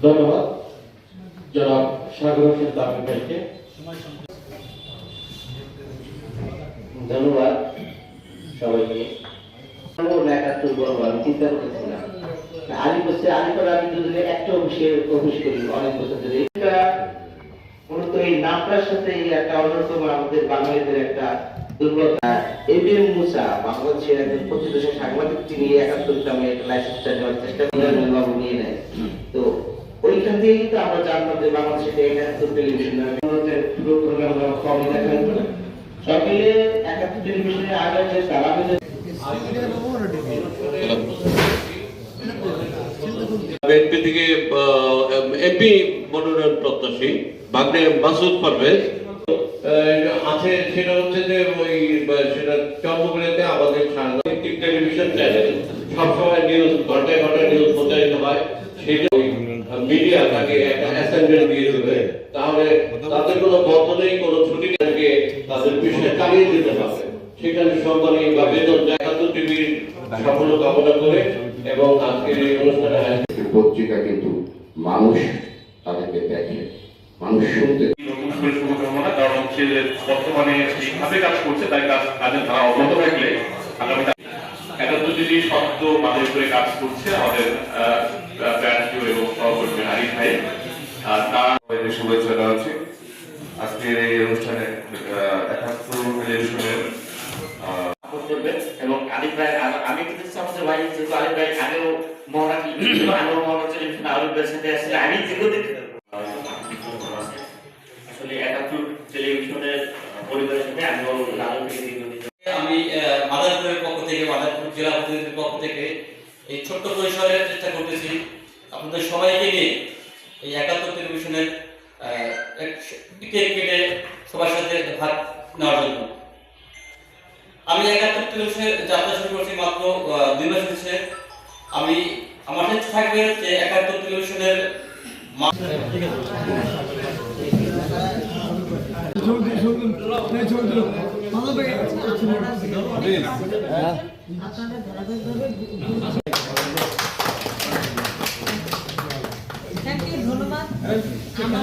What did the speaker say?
ধন্যবাদ জনাব সাগর হোসেন তামিম ভাইকে। ধন্যবাদ সবাইকে। একাত্তর বলবো আমি চিন্তা করতেছিলাম আলী বলছে আলীপর আমি যদি একটা অফিস করি অনেক বছর ধরে মূলত এই নামটার সাথে একটা অন্যতম আমাদের বাঙালিদের একটা দুর্বলতা। এবিএম মুসা বাংলাদেশের একজন প্রতিষ্ঠা সাংবাদিক, তিনি ৭১ গ্রামে একটা লাইসেন্সটা নেওয়ার চেষ্টা করেন, বাবু নিয়ে নেয়। তো ওইখান থেকে কিন্তু আমরা জানতাম যে বাংলাদেশে ৭১ টেলিভিশন পুরো প্রোগ্রাম কম দেখা হতো না। সকালে ৭১ টেলিভিশনের আগে যে সালামে বিএনপি থেকে এমপি মনোনয়ন প্রত্যাশী ভাগ্নে মাসুদ পারভেজ আছে। সেটা হচ্ছে যে ওই সেটা চন্দ্রপুরেতে আমাদের সাংবাদিক টেলিভিশন চ্যানেল সবসময় নিউজ ঘন্টায় ঘন্টায় নিউজ প্রচারিত হয়। সেটা ওই মিডিয়া তাকে একটা অ্যাসাইনমেন্ট দিয়ে দেবে, তাহলে তাদের কোনো বন্ধ নেই, কোনো ছুটি নেই, তাদের বিষয়ে চালিয়ে দিতে হবে। সেখানে সম্মানী বা বেতন একাত্তর টিভির সাফল্য কামনা করে এবং আজকের এই অনুষ্ঠানে পত্রিকা কিন্তু মানুষ তাদেরকে দেখে, মানুষ শুনতে। নতুন করে শুভকামনা, কারণ হচ্ছে বর্তমানে এইভাবে কাজ করছে, তাই কাজের ধারা অব্যাহত রাখলে আগামীতে ৭১ টিভি শব্দ মাদের করে কাজ করছে আমাদের ব্র্যান্ড এবং সহকর্মী আরিফ ভাই। তার শুভেচ্ছা জানাচ্ছি আজকের এই অনুষ্ঠানে ৭১ টেলিভিশনের এবং আলিফ ভাই। আমি কিন্তু আমাদের ভাই যেহেতু আলিফ ভাই আগেও মহারাজ টেলিভিশন আলিফ ভাইয়ের সাথে আসলে আমি যেগুলো আসলে ৭১ টেলিভিশনের পরিবারের সাথে আমিও লালন থেকে আমি মাদারপুরের পক্ষ থেকে, মাদারপুর জেলা প্রতিনিধির পক্ষ থেকে এই ছোট্ট পরিসরের চেষ্টা করতেছি আপনাদের সবাইকে নিয়ে এই ৭১ টেলিভিশনের কেক কেটে সবার সাথে ভাগ নেওয়ার জন্য। আমি ৭১ টেলিভিশনের যাত্রা শুরু করছি মাত্র ২ মাস হয়েছে। আমি আমার সাথে থাকবে যে ৭১ টেলিভিশনের ধন্যবাদ।